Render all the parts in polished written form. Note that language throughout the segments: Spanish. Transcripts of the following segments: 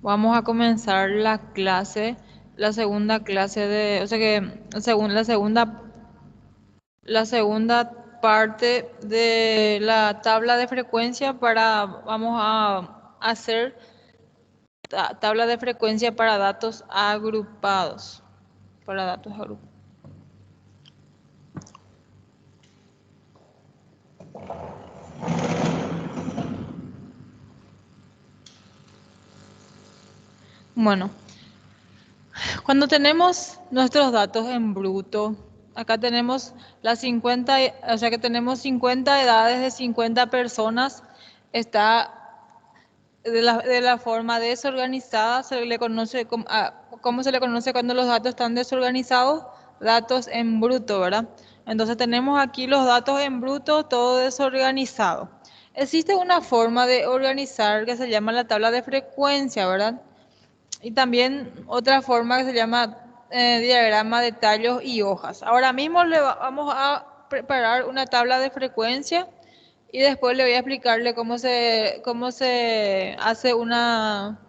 Vamos a comenzar la clase, la segunda clase de, o sea que la segunda parte de la tabla de frecuencia vamos a hacer tabla de frecuencia para datos agrupados, para datos agrupados. Bueno, cuando tenemos nuestros datos en bruto, acá tenemos las 50, o sea que tenemos 50 edades de 50 personas, está de la forma desorganizada, se le conoce como, ¿cómo se le conoce cuando los datos están desorganizados? Datos en bruto, ¿verdad? Entonces tenemos aquí los datos en bruto, todo desorganizado. Existe una forma de organizar que se llama la tabla de frecuencia, ¿verdad? Y también otra forma que se llama diagrama de tallos y hojas. Ahora mismo vamos a preparar una tabla de frecuencia y después le voy a explicarle cómo se hace una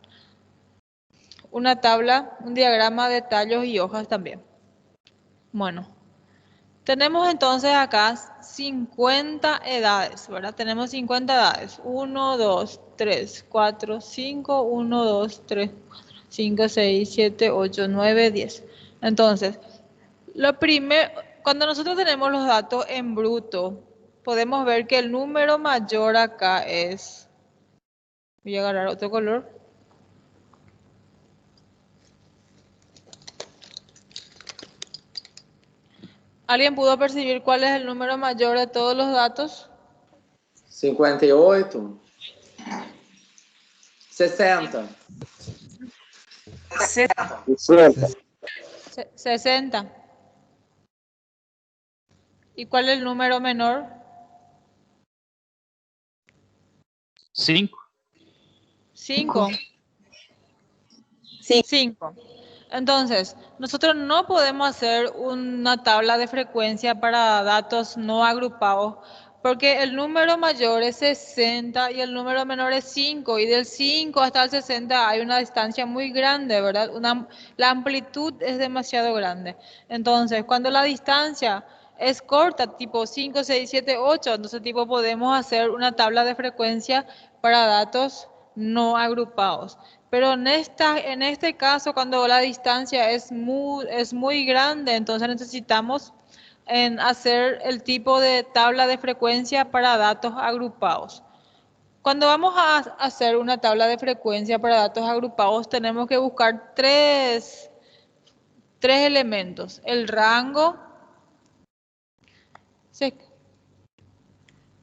tabla, un diagrama de tallos y hojas también. Bueno, tenemos entonces acá 50 edades, ¿verdad? Tenemos 50 edades. 1, 2, 3, 4, 5, 1, 2, 3, 5, 6, 7, 8, 9, 10. Entonces, cuando nosotros tenemos los datos en bruto, podemos ver que el número mayor acá es, voy a agarrar otro color. ¿Alguien pudo percibir cuál es el número mayor de todos los datos? 58, 60, 60. ¿Y cuál es el número menor? 5. 5. Sí. 5. Entonces, nosotros no podemos hacer una tabla de frecuencia para datos no agrupados porque el número mayor es 60 y el número menor es 5 y del 5 hasta el 60 hay una distancia muy grande, ¿verdad? La amplitud es demasiado grande. Entonces, cuando la distancia es corta, tipo 5, 6, 7, 8, entonces tipo podemos hacer una tabla de frecuencia para datos no agrupados. Pero en este caso, cuando la distancia es muy grande, entonces necesitamos hacer el tipo de tabla de frecuencia para datos agrupados. Cuando vamos a hacer una tabla de frecuencia para datos agrupados, tenemos que buscar tres elementos. El rango,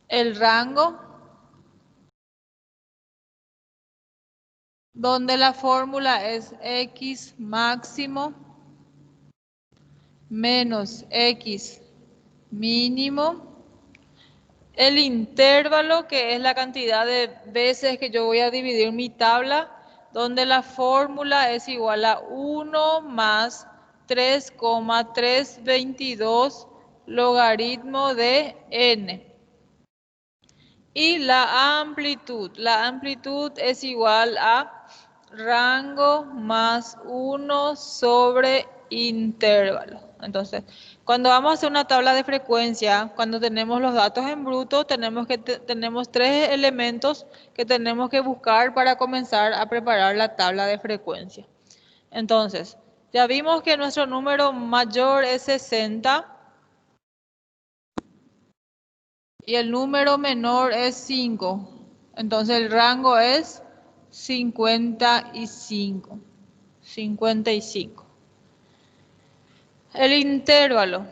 el rango, donde la fórmula es x máximo menos x mínimo. El intervalo, que es la cantidad de veces que yo voy a dividir mi tabla, donde la fórmula es igual a 1 más 3,322 logaritmo de n. Y la amplitud es igual a rango más 1 sobre intervalo. Entonces, cuando vamos a hacer una tabla de frecuencia, cuando tenemos los datos en bruto, tenemos tres elementos que tenemos que buscar para comenzar a preparar la tabla de frecuencia. Entonces, ya vimos que nuestro número mayor es 60 y el número menor es 5. Entonces el rango es 55. 55. El intervalo.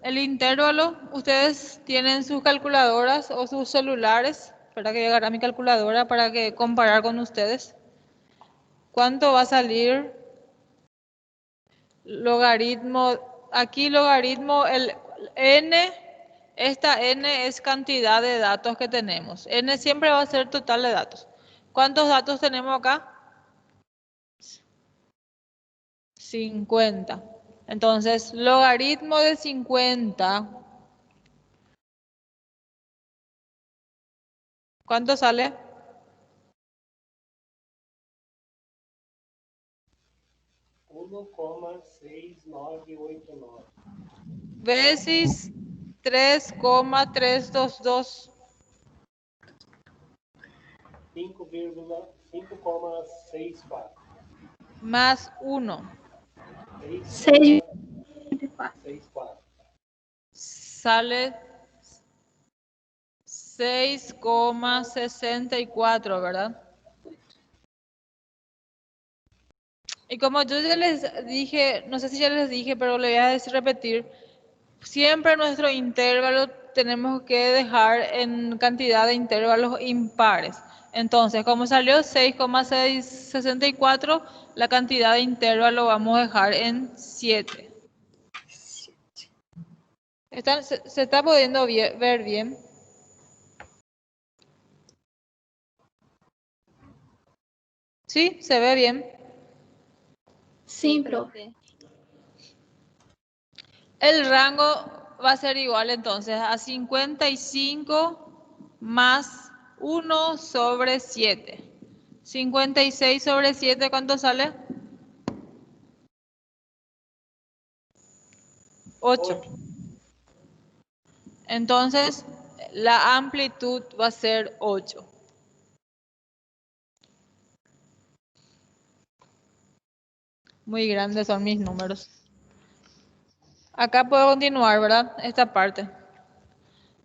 El intervalo, ustedes tienen sus calculadoras o sus celulares, para que llegue a mi calculadora para que comparar con ustedes. ¿Cuánto va a salir? Logaritmo, aquí logaritmo, el n, esta n es cantidad de datos que tenemos. N siempre va a ser total de datos. ¿Cuántos datos tenemos acá? 50. Entonces, logaritmo de 50, ¿cuánto sale? 1,6989. Veces 3,322. 5,64. Más 1. 6,64. Sale 6,64, ¿verdad? Y como yo ya les dije, no sé si ya les dije, pero le voy a repetir, siempre nuestro intervalo tenemos que dejar en cantidad de intervalos impares. Entonces, como salió 6,664, la cantidad de intervalo vamos a dejar en 7. ¿Se está pudiendo ver bien? ¿Sí? ¿Se ve bien? Sí, profe. El rango va a ser igual entonces a 55 más 1 sobre 7. 56 sobre 7, ¿cuánto sale? 8. Entonces, la amplitud va a ser 8. Muy grandes son mis números. Acá puedo continuar, ¿verdad? Esta parte.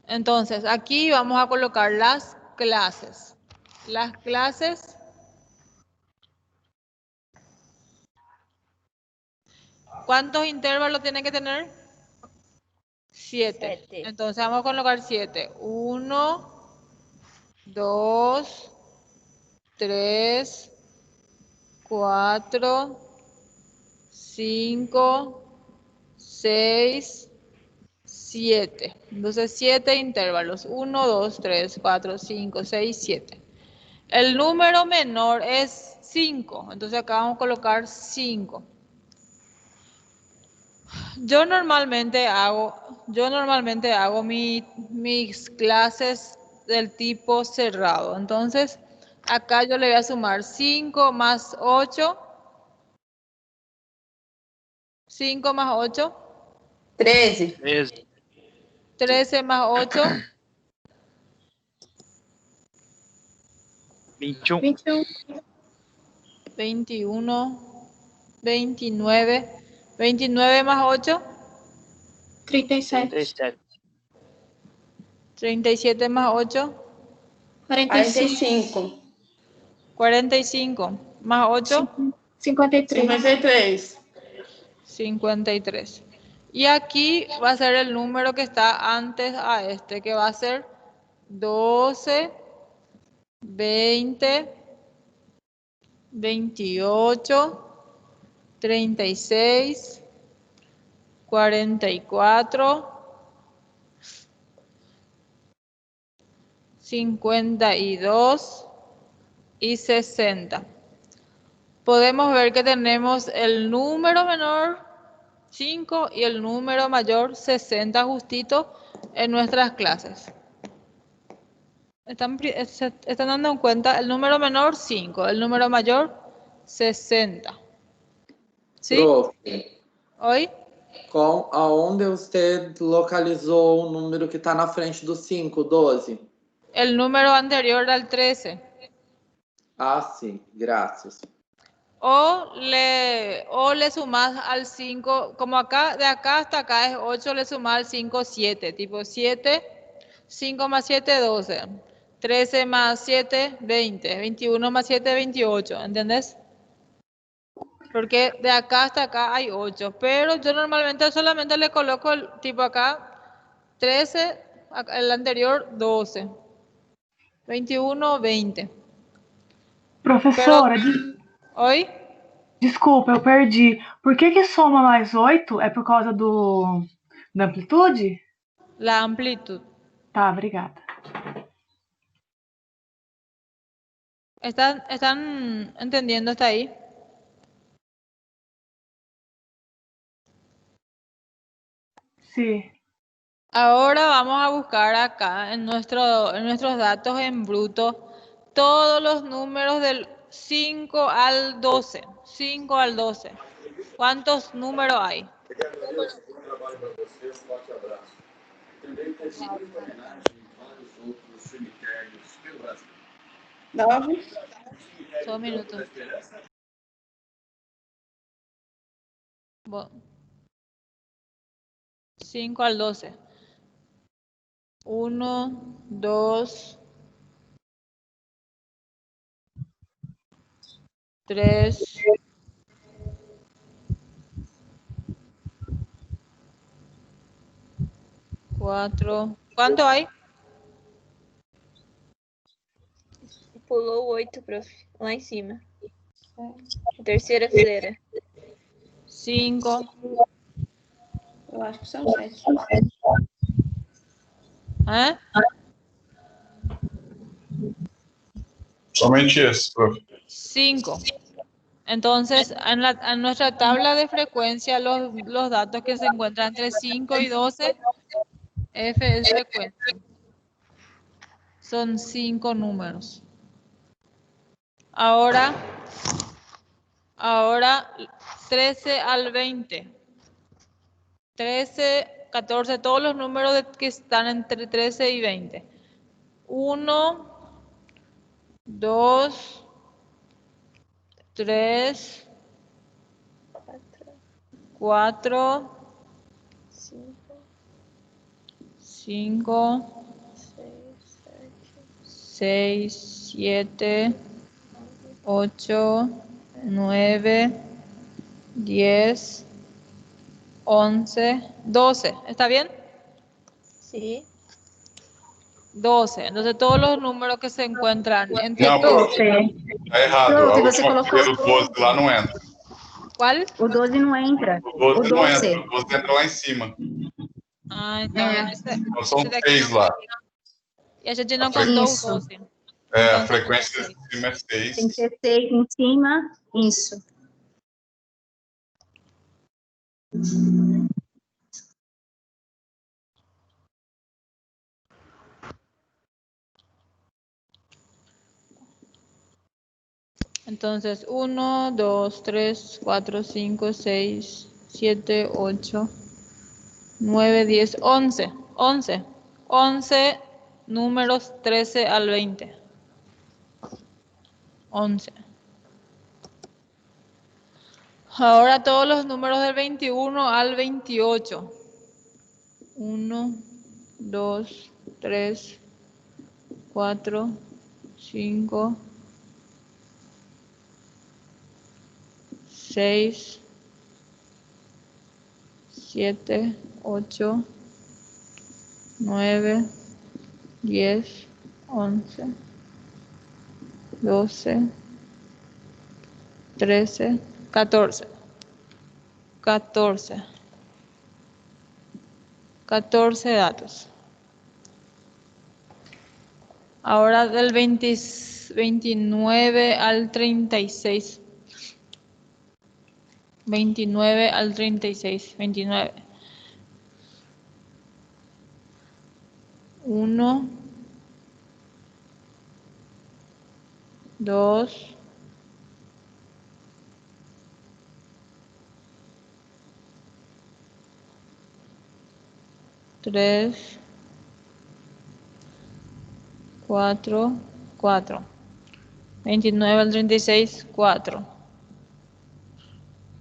Entonces, aquí vamos a colocar las clases. Las clases. ¿Cuántos intervalos tienen que tener? 7. Entonces vamos a colocar 7. 1, 2, 3, 4, 5, 6, 7. Entonces 7 intervalos. 1, 2, 3, 4, 5, 6, 7. El número menor es 5. Entonces acá vamos a colocar 5. Yo normalmente hago mis clases del tipo cerrado. Entonces, acá yo le voy a sumar 5 más 8. 5 más 8. 13. 13 más 8. 21. 21. 21. 29. 29 más 8. 37. 37. 37 más 8. 45. 45 más 8. 53. 53. 53. Y aquí va a ser el número que está antes a este, que va a ser 12, 20, 28, 36, 44, 52 y 60. Podemos ver que tenemos el número menor 5 y el número mayor 60 justito en nuestras clases. Se están dando en cuenta el número menor 5, el número mayor 60. ¿Sí? Profe, ¿Hoy? aonde usted localizou o número que está na frente do 5, 12? El número anterior al 13. Ah, sim, graças. O le sumas al 5, como acá, de acá hasta acá es 8, le sumas al 5, 7. Tipo 7, 5 más 7, 12. 13 más 7, 20. 21 más 7, 28. ¿Entendés? Porque de acá hasta acá hay 8. Pero yo normalmente solamente le coloco el tipo acá 13, el anterior 12. 21, 20. Professora, ¿Hoy? desculpa, eu perdi. Por que soma mais 8? É por causa da amplitude? La amplitud. Tá, obrigada. ¿Están entendiendo hasta ahí? Sí. Ahora vamos a buscar acá en nuestros datos en bruto todos los números del 5 al 12. 5 al 12. ¿Cuántos números hay? Nove. Só un minuto. 5 al 12. 1, 2, 3, 4. ¿Cuánto hay? Pulou 8, prof. Lá em cima. Terceira fileira. 5. Eu acho que são 7. ¿Eh? Somente esse, prof. 5. Entonces, en nuestra tabla de frecuencia, los datos que se encuentran entre 5 y 12, F es frecuencia. Son 5 números. Ahora 13 al 20. 13, 14, todos los números que están entre 13 y 20. 1, 2, 3, 4, 5, 6, 7, 8, 9, 10, 11, 12. ¿Está bien? Sí. 12. Entonces todos los números que se encuentran entre Não, 12. Prof, Tá errado. Prof, A você última colocou fileira, o 12 lá não entra. ¿Cuál? O 12 não entra. O 12 O não 12. entra. O 12 entra lá em cima. Ah, então, Então são esse daqui 6 não. lá. E a gente não A contou os Isso. 12. É, Então, a frequência de cima é 6. Tem que ser 6 em cima. Isso. Entonces, 1, 2, 3, 4, 5, 6, 7, 8, 9, 10, 11. 11. 11 números 13 al 20. 11. Ahora todos los números del 21 al 28. 1, 2, 3, 4, 5, 6, 7, 8, 9, 10, 11, 12, 13, 14. 14. 14 datos. Ahora del 29 al 36. 29 al 36. 29. 1, 2, 3, 4, 4. 29 al 36, 4.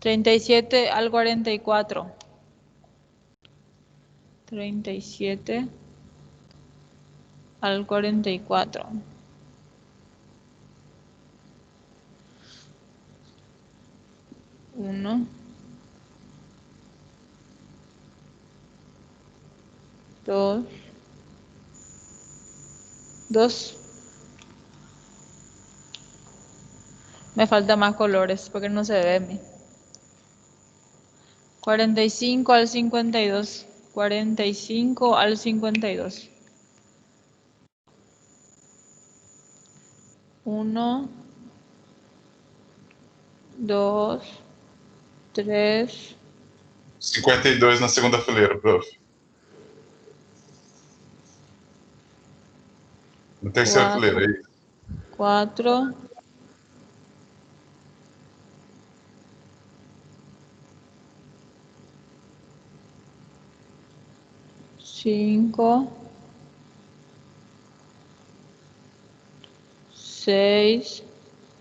37 al 44. 37 al 44. 1, 2, 2. Me falta más colores porque no se ve a mí. 45 al 52. 45 al 52. 1, 2, 3, 52 na segunda fileira, prof. Na terceira Quatro. fileira, aí. 4, 5, 6,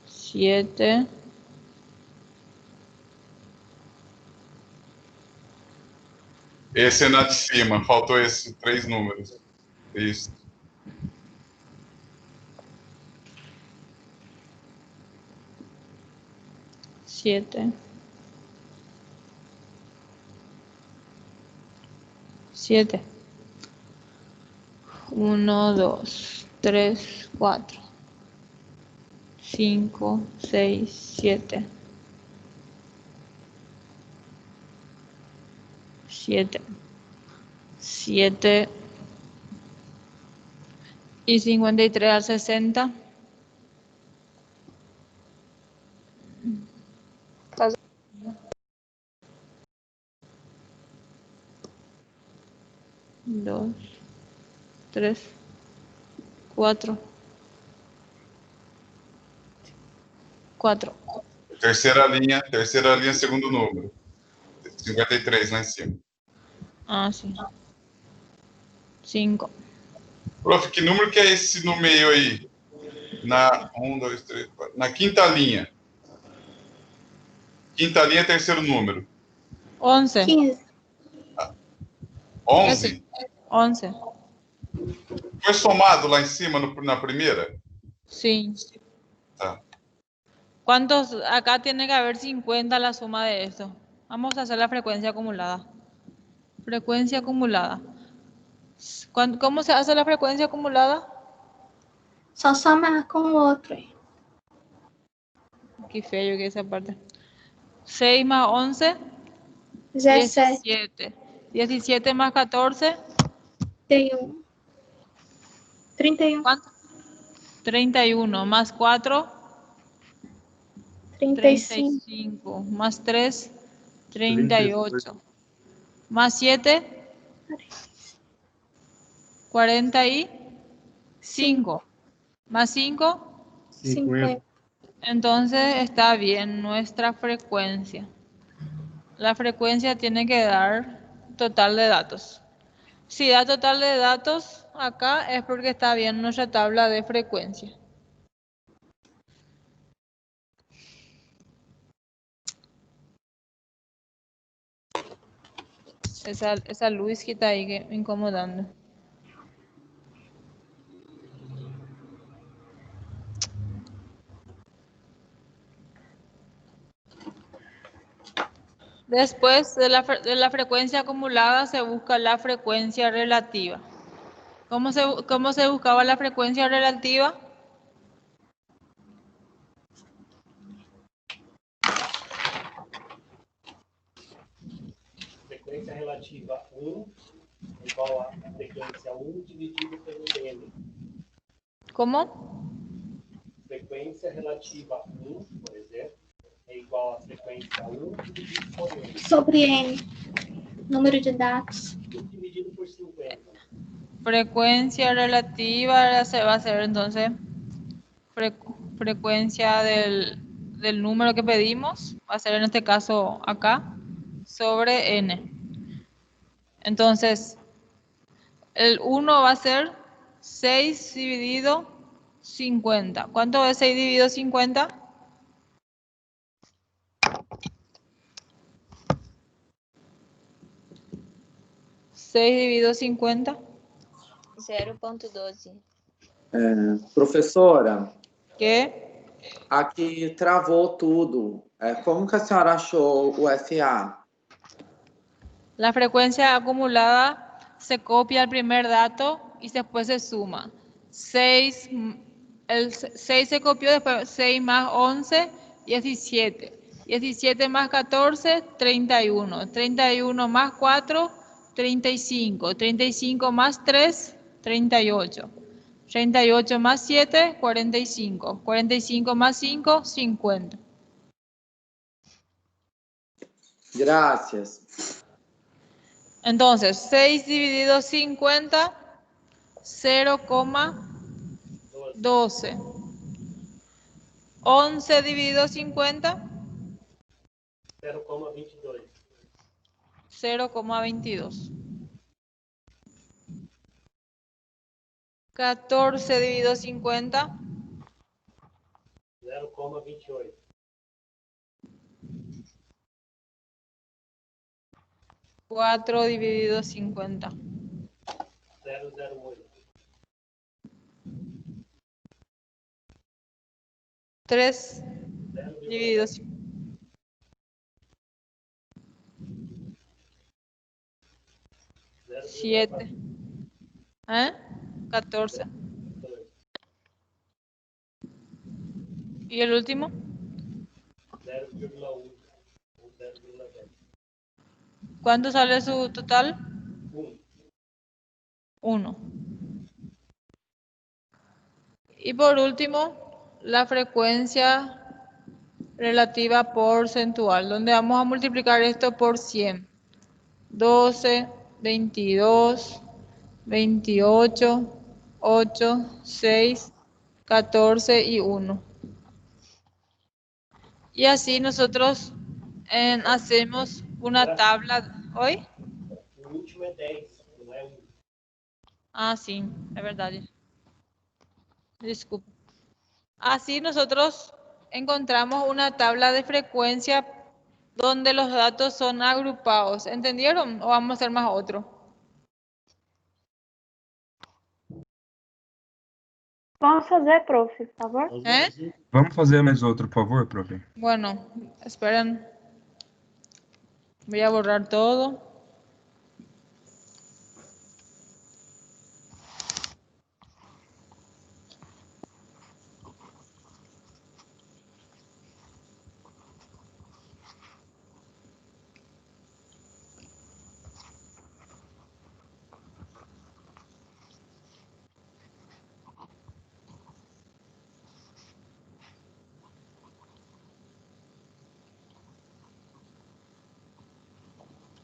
7, Esse é na de cima, faltou esse 3 números. Isso. 7, 7, 1, 2, 3, 4, 5, 6, 7, 7, 7 y 53 al 60. Dos, 3, 4, 4. Terceira linha, segundo número. 53 lá em cima. Ah, sí. 5. Prof, que número que é esse no meio aí? Na 1, 2, 3, 4. Na quinta linha. Quinta linha, terceiro número. 11. 15. 11? 11. Foi somado lá em cima na primeira? Sí. Tá. ¿Cuántos? Acá tiene que haber 50 la suma de esto. Vamos a hacer la frecuencia acumulada. Frecuencia acumulada. ¿Cómo se hace la frecuencia acumulada? Só somar com o outro. Qué feo que esa parte. 6 más 11, 17. 17. 17 más 14, 31. 31. ¿cuánto? 31 más 4, 35. 35. Más 3, 38. Más 7, 45. Más 5, 50. entonces está bien nuestra frecuencia. La frecuencia tiene que dar total de datos. Si da total de datos acá es porque está bien nuestra tabla de frecuencia. Esa luz que está ahí que me incomodando. Después de la frecuencia acumulada se busca la frecuencia relativa. ¿Cómo se buscaba la frecuencia relativa? Frequência relativa 1 igual a frequência 1 dividido pelo N. ¿Cómo? Frequência relativa 1, por exemplo, é igual a frequência 1 dividido por N. Sobre N. Número de dados. Dividido por 50. Frecuencia relativa se va a hacer entonces frecuencia del número que pedimos, va a ser en este caso acá, sobre n. Entonces, el 1 va a ser 6 dividido 50. ¿Cuánto es 6 dividido 50? 6 dividido 50. 0,12. Professora, ¿Qué? aqui travou tudo. Como que a senhora achou o SA? La frecuencia acumulada se copia el primer dato y después se suma. 6, el 6 se copió, después 6 más 11, 17. 17 más 14, 31. 31 más 4, 35. 35 más 3, 38. 38 más 7, 45. 45 más 5, 50. Gracias. Entonces, 6 dividido 50, 0,12. 11 dividido 50, 0,22. 0,22. 14 dividido 50. 0,28. 4 dividido 50. 0,08. 3 dividido 7. 14. ¿Y el último? 0,1. 0,10. ¿Cuánto sale su total? 1. 1. Y por último, la frecuencia relativa porcentual, donde vamos a multiplicar esto por 100. 12, 22, 28, 8, 6, 14 y 1. Y así nosotros hacemos una tabla. ¿Hoy? O último é 10, não é 1. Ah, sí, es verdad. Disculpe. Así nosotros encontramos una tabla de frecuencia donde los datos son agrupados. ¿Entendieron? ¿O vamos a hacer más otro? Vamos fazer, prof, por favor. ¿Eh? Vamos fazer mais outro, por favor, prof. Bueno, esperen. Voy a borrar todo.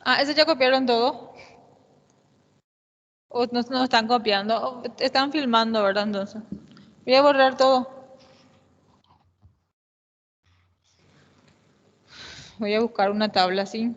Ah, ¿ese ya copiaron todo? ¿O nos están copiando? ¿O están filmando, verdad? Entonces, voy a borrar todo. Voy a buscar una tabla así.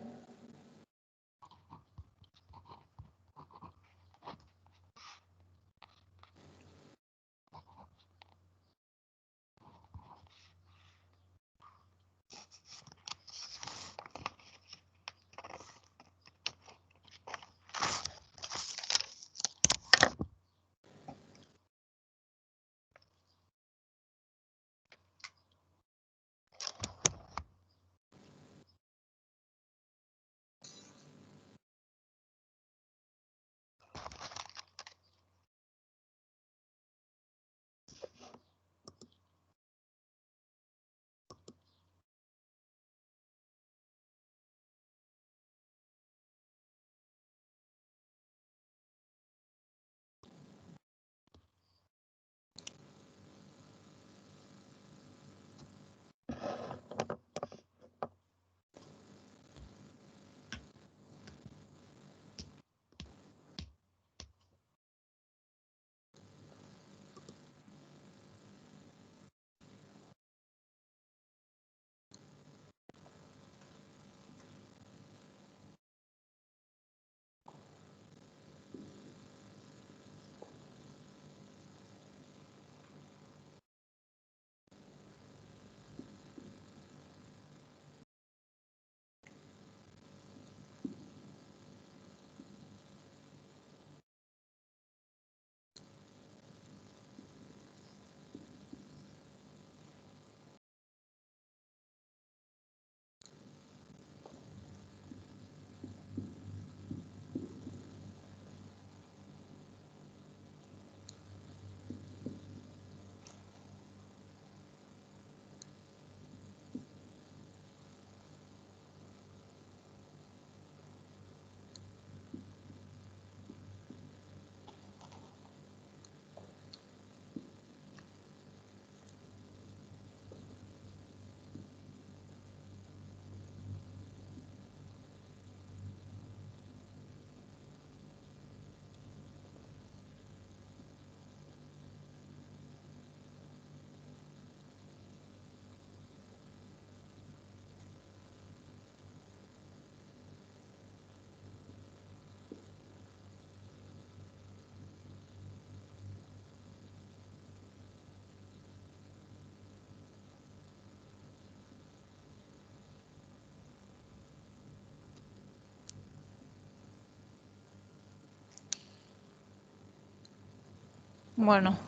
Bueno,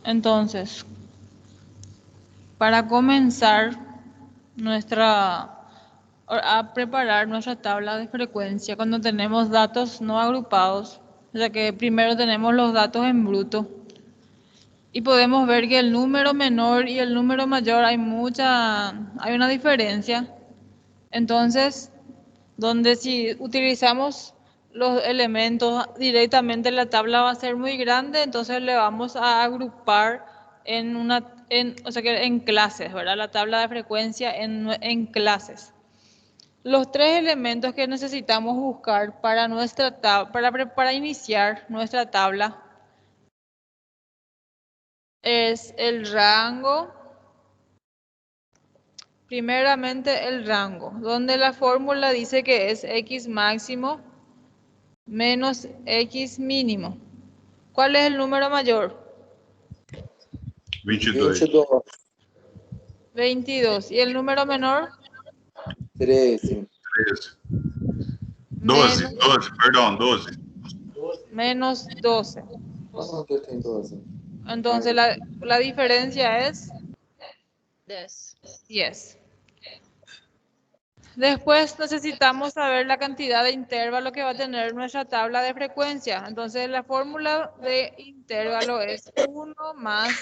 entonces, para comenzar a preparar nuestra tabla de frecuencia cuando tenemos datos no agrupados, o sea que primero tenemos los datos en bruto y podemos ver que el número menor y el número mayor hay una diferencia. Entonces, donde si utilizamos los elementos directamente en la tabla va a ser muy grande, entonces le vamos a agrupar o sea que en clases, ¿verdad? La tabla de frecuencia en clases. Los tres elementos que necesitamos buscar para para iniciar nuestra tabla es el rango. Primeramente el rango, donde la fórmula dice que es x máximo menos x mínimo. ¿Cuál es el número mayor? 22. 22. ¿Y el número menor? 13. 13. 12, perdón, 12. Menos 12. ¿Dónde tem 12? Entonces la diferencia es 10. Después necesitamos saber la cantidad de intervalo que va a tener nuestra tabla de frecuencia. Entonces la fórmula de intervalo es 1 más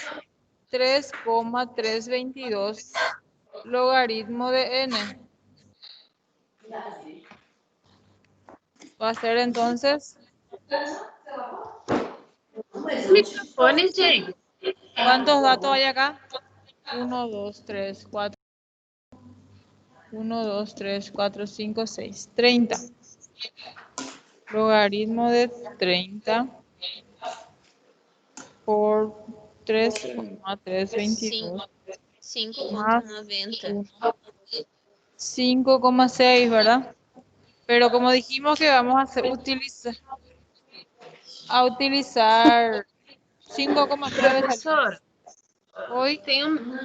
3,322 logaritmo de n. Va a ser entonces... Microfones, gente. ¿Cuántos datos hay acá? 1, 2, 3, 4. 1, 2, 3, 4, 5, 6. 30. Logaritmo de 30 por 3,322 más 5,90. 5,6, ¿verdad? Pero como dijimos que vamos a utilizar 5,9. Professor, Hoy tem um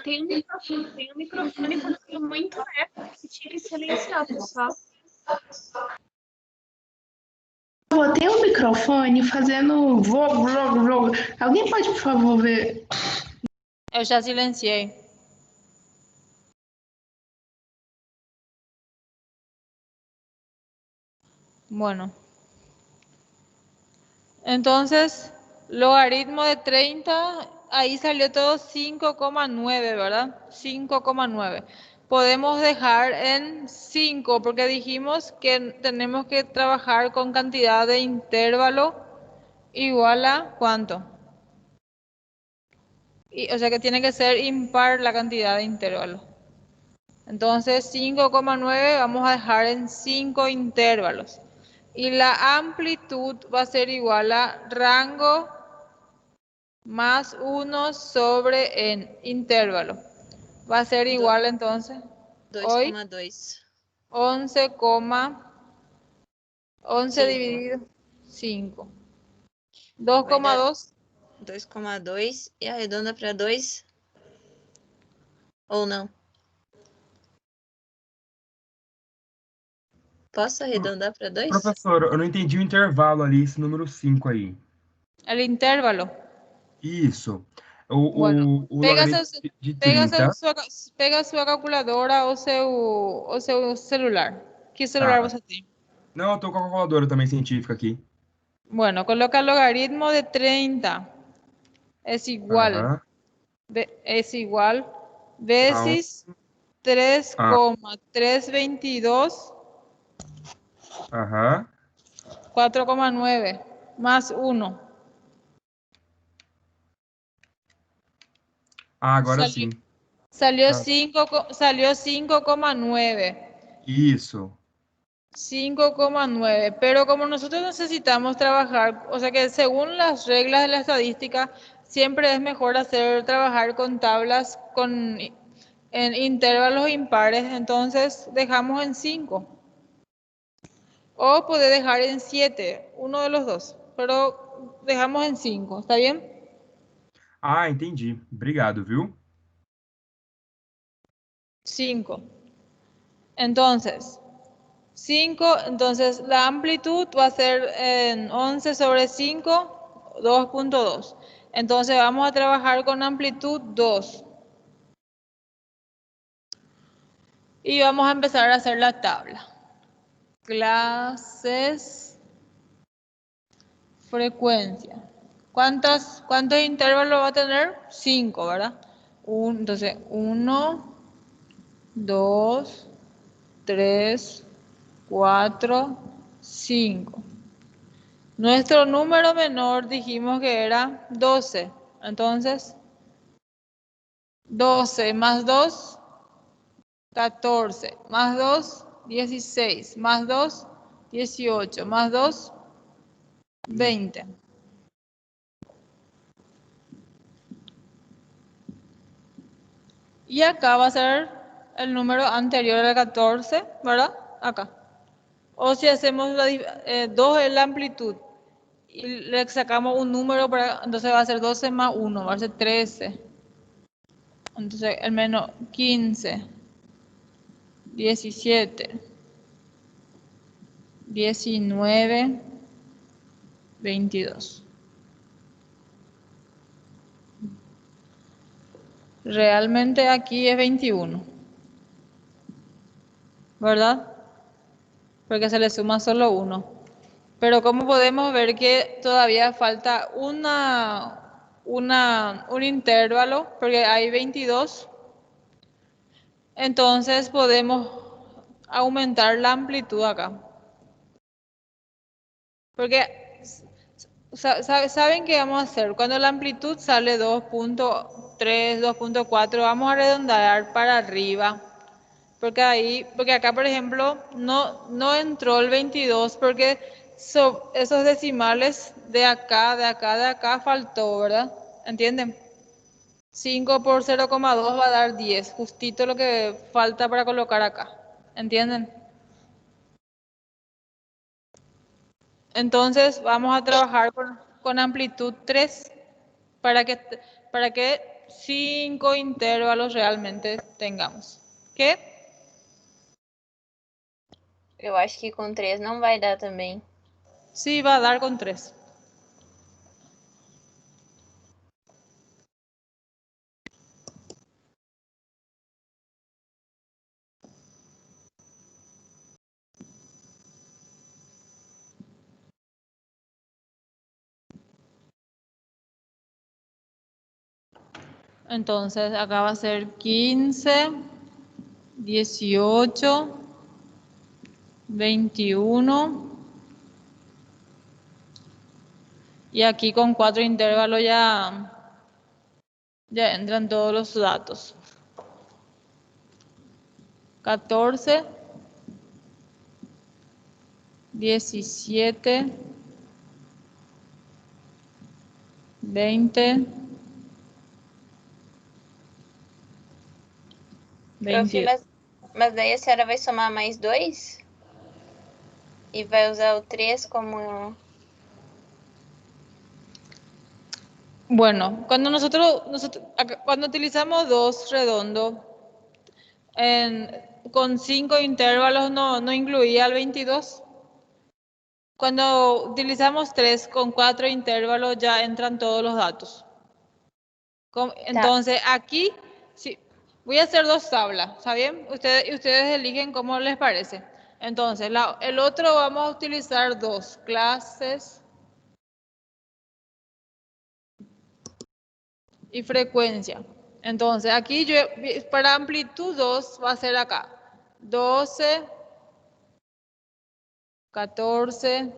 microfone fazendo muito eco. Você tinha que silenciar, pessoal. Tem um microfone fazendo vlog. Alguém pode, por favor, ver? eu ya silencié. Bueno. Entonces, logaritmo de 30, ahí salió todo 5,9, ¿verdad? 5,9. Podemos dejar en 5 porque dijimos que tenemos que trabajar con cantidad de intervalo igual a ¿cuánto? O sea que tiene que ser impar la cantidad de intervalo. Entonces 5,9 vamos a dejar en 5 intervalos. Y la amplitud va a ser igual a rango más 1 sobre n, intervalo. Va a ser igual entonces, hoy 2,2. 11 dividido 5. 2,2. 2,2 e arredonda para 2? Ou não? Posso arredondar para 2? Professor, eu não entendi o intervalo ali, esse número 5 aí. El intervalo. Isso. Bueno, O logaritmo de 30. Pega sua calculadora ou seu celular. Que celular você tem? Não, eu tô com a calculadora também científica aqui. Bueno, coloca logaritmo de 30. Es igual. Es igual. Veces 3,322. Aham. 4,9 más 1. Ah, agora sim. Salió 5,9. Isso. 5,9. Pero como nosotros necesitamos trabajar, o sea que según las reglas de la estadística, siempre es mejor trabajar con tablas en intervalos impares, entonces dejamos en 5. O puede dejar en 7, uno de los dos, pero dejamos en 5, ¿está bien? Ah, entendi. Obrigado, viu? 5. Entonces, 5, entonces la amplitud va a ser en 11 sobre 5, 2,2. Entonces vamos a trabajar con amplitud 2. Y vamos a empezar a hacer la tabla. Clases, frecuencia. ¿Cuántos intervalos va a tener? 5, ¿verdad? Entonces, 1, 2, 3, 4, 5. Nuestro número menor dijimos que era 12. Entonces, 12 más 2, 14. Más 2, 16. Más 2, 18. Más 2, 20. Y acá va a ser el número anterior al 14, ¿verdad? Acá. O si hacemos 2 es la amplitud y le sacamos un número, entonces va a ser 12 más 1, va a ser 13. Entonces el menos 15, 17, 19, 22. Realmente aquí es 21, ¿verdad? Porque se le suma solo 1. Pero como podemos ver que todavía falta un intervalo, porque hay 22, entonces podemos aumentar la amplitud acá. Porque, ¿saben qué vamos a hacer? Cuando la amplitud sale 2.3, 2.4, vamos a redondear para arriba. Porque acá, por ejemplo, no entró el 22 porque esos decimales de acá faltó, ¿verdad? ¿Entienden? 5 por 0,2 va a dar 10, justito lo que falta para colocar acá. ¿Entienden? Entonces vamos a trabajar con amplitud 3 para que 5 intervalos realmente tengamos. ¿Qué? Eu acho que com 3 não vai dar também. Sí, va a dar con 3. Entonces acá va a ser 15, 18, 21. Y aquí con 4 intervalos ya entran todos los datos. 14, 17, 20, 20. Mas daí a senhora vai somar mais 2? E vai usar o 3 como... Bueno, cuando cuando utilizamos 2 redondos, con 5 intervalos no incluía el 22. Cuando utilizamos 3 con 4 intervalos ya entran todos los datos. Entonces aquí, sí, voy a hacer 2 tablas, ¿está bien? Ustedes eligen cómo les parece. Entonces, el otro vamos a utilizar 2 clases y frecuencia. Entonces, aquí para amplitud 2 va a ser acá. 12, 14,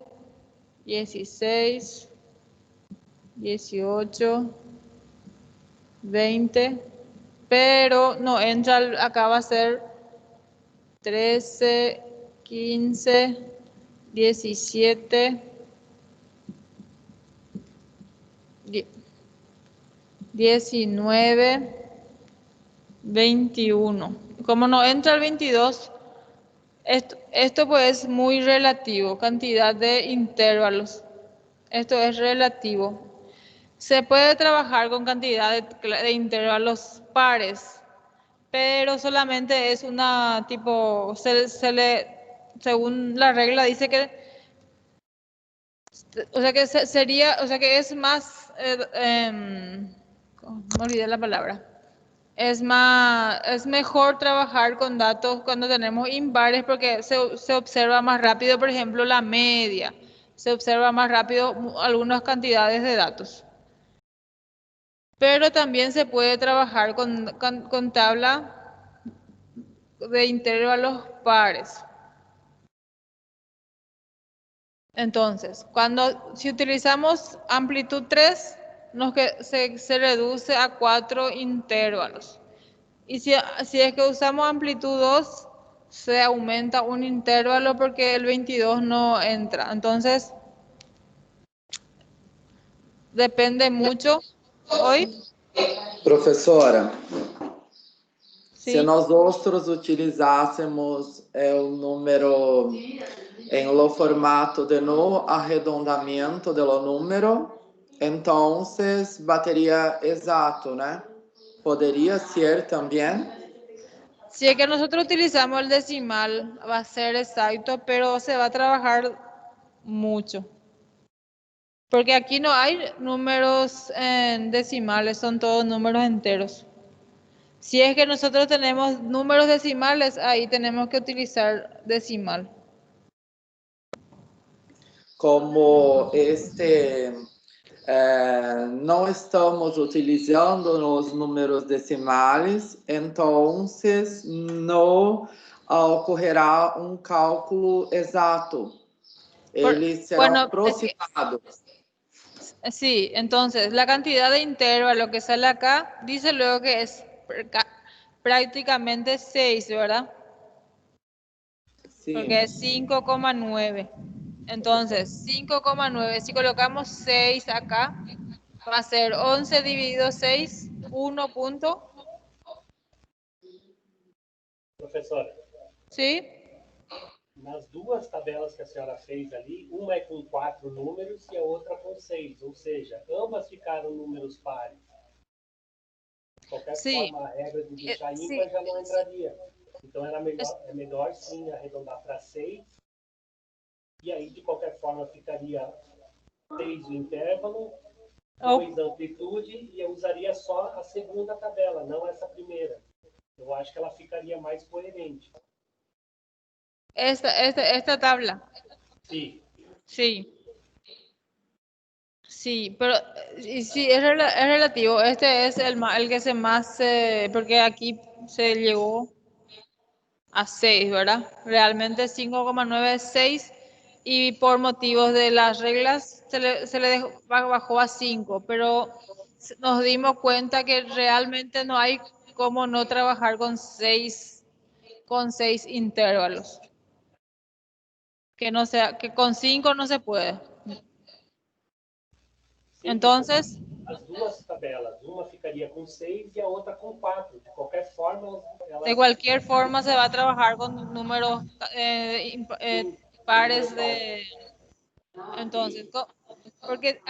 16, 18, 20, pero no entra, acá va a ser 13, 15, 17, 19, 21. Como no entra el 22, esto pues es muy relativo, cantidad de intervalos. Esto es relativo. Se puede trabajar con cantidad de intervalos pares, pero solamente es una según la regla dice que O sea que sería, o sea que es más, me olvidé la palabra. Es mejor trabajar con datos cuando tenemos impares porque se observa más rápido, por ejemplo, la media. Se observa más rápido algunas cantidades de datos. Pero también se puede trabajar con tabla de intervalos pares. Entonces, si utilizamos amplitud 3, se reduce a 4 intervalos. Y si es que usamos amplitud 2, se aumenta un intervalo porque el 22 no entra. Entonces, depende mucho. Hoy, Professora, se sí. nós outros utilizássemos o número em lo formato de no arredondamento do número, então bateria exato, né? Poderia ser também? Si es que nosotros utilizamos el decimal, va a ser exacto, pero se va a trabajar mucho. Porque aquí no hay números decimales, son todos números enteros. Si es que nosotros tenemos números decimales, ahí tenemos que utilizar decimal. Como não estamos utilizando os números decimais, então não ocorrerá um cálculo exato. Ele será aproximado. Sí, entonces la cantidad de intervalo que sale acá dice luego que es prácticamente 6, ¿verdad? Sí. Porque es 5,9. Entonces, 5,9, si colocamos 6 acá, va a ser 11 dividido 6, 1 punto. Professora, ¿Sí? nas duas tabelas que a senhora fez ali, uma é com 4 números e a outra com 6, ou seja, ambas ficaram números pares. De qualquer forma, a regra de deixar ímpar já não entraria. Então é melhor sim arredondar para 6. E aí, de qualquer forma, ficaria 6 o intervalo, 2 a amplitude, e eu usaria só a segunda tabela, não essa primeira. Eu acho que ela ficaria mais coerente. Esta tabla. Sí. Sí. Sí, pero sí, es relativo. Este es el que se más, porque aquí se llegó a 6, ¿verdad? Realmente 5,9 es 6 y por motivos de las reglas se le bajó a 5, pero nos dimos cuenta que realmente no hay cómo no trabajar con 6 intervalos. Que con 5 no se puede. Entonces, as duas tabelas, uma ficaria com 6 e a outra com 4. De qualquer forma, de cualquier forma se va a trabajar con números pares de... Entonces, porque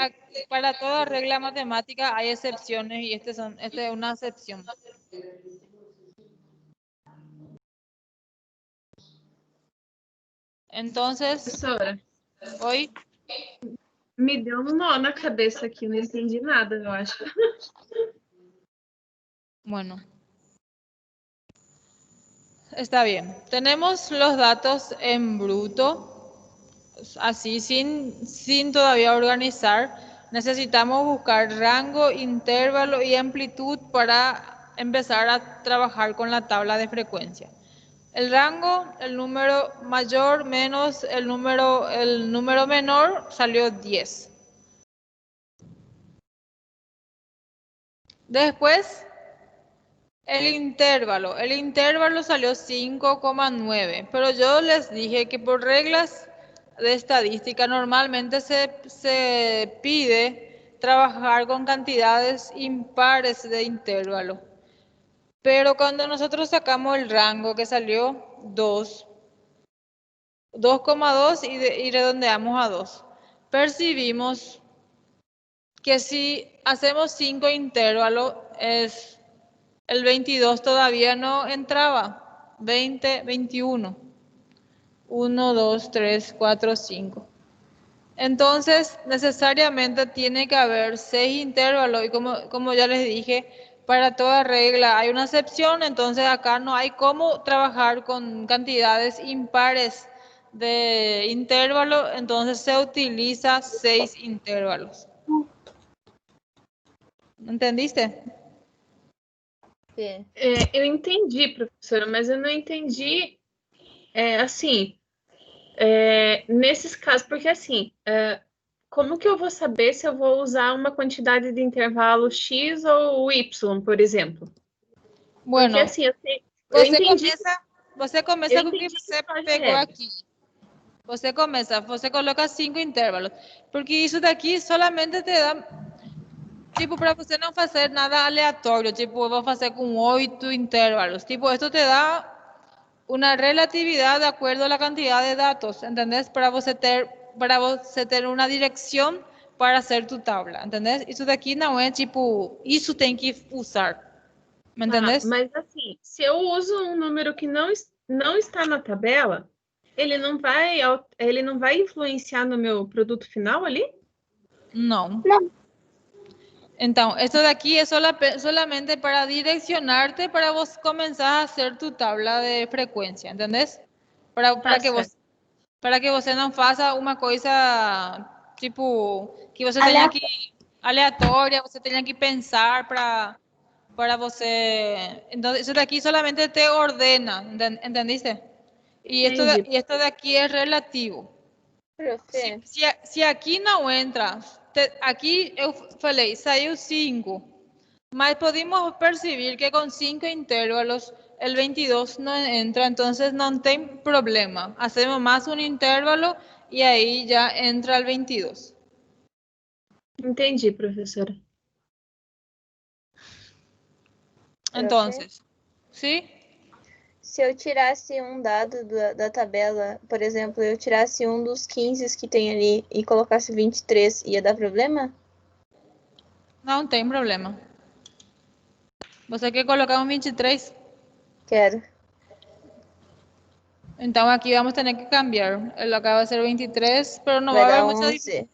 para toda regla matemática hay excepciones y esta es una excepción. Entonces, Professora, hoy me deu um nó na cabeça aqui, não entendi nada, eu acho. bueno, está bien. Tenemos los datos en bruto, así sin todavía organizar. Necesitamos buscar rango, intervalo y amplitud para empezar a trabajar con la tabla de frecuencia. El rango, el número mayor menos el número menor salió 10. Después, el intervalo salió 5,9, pero yo les dije que por reglas de estadística normalmente se pide trabajar con cantidades impares de intervalo. Pero cuando nosotros sacamos el rango que salió 2,2 y redondeamos a 2, percibimos que si hacemos 5 intervalos, el 22 todavía no entraba. 20, 21. 1, 2, 3, 4, 5. Entonces, necesariamente tiene que haber 6 intervalos y como ya les dije, para toda regla hay una excepción, entonces acá no hay cómo trabajar con cantidades impares de intervalo, entonces se utiliza 6 intervalos. ¿Entendiste? Sim. Eu entendi, professora, mas eu não entendi, assim, nesses casos, porque assim, como que eu vou saber se eu vou usar uma quantidade de intervalo X ou Y, por exemplo? Bueno, Porque assim, eu você entendi. começa com o que você pegou aqui. Você começa, você coloca 5 intervalos. Porque isso daqui solamente te dá, tipo, para você não fazer nada aleatório. Tipo, eu vou fazer com 8 intervalos. Tipo, esto te dá una relatividad de acuerdo a la cantidad de datos, ¿entendés? Para você ter una dirección para hacer tu tabla, ¿entendés? Isso daqui não é tipo, isso tem que usar, ¿me entendés? Mas assim, se eu uso um número que não está na tabela, ele não vai influenciar no meu produto final ali? Não. Então, esto de aquí es solamente para direccionarte para vos comenzar a hacer tu tabla de frecuencia, ¿entendés? Para que você não faça uma coisa, tipo, que você tenha que aleatória, você tenha que pensar para você. Entonces, eso de aquí solamente te ordena, ¿entendiste? Y esto de aquí es relativo. Profe. Se aqui não entra, aqui eu falei, saiu 5, mas podemos perceber que com 5 intervalos el 22 no entra, entonces no tem problema. Hacemos más un intervalo y ahí ya entra el 22. Entendi, professora. Entonces, ¿sí? Se eu tirasse um dado da tabela, por exemplo, eu tirasse um dos 15 que tem ali e colocasse 23, ia dar problema? Não tem problema. Você quer colocar um 23? Quero. Então aqui vamos ter que cambiar. Ele acaba de ser 23, pero no Vai va a dar haber mucha 11.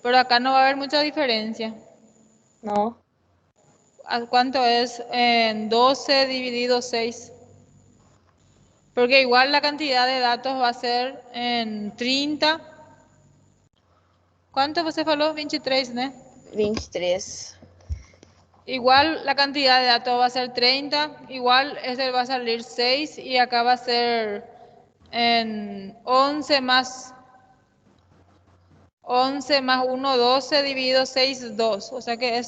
Pero acá no va a haber mucha diferencia. No. ¿Cuánto es 12 dividido 6? Porque igual la cantidad de datos va a ser en 30. ¿Cuánto você falou? 23, né? 23. Igual la cantidad de datos va a ser 30. Igual ese va a salir 6 y acá va a ser en 11 más 1, 12 dividido 6, 2. O sea que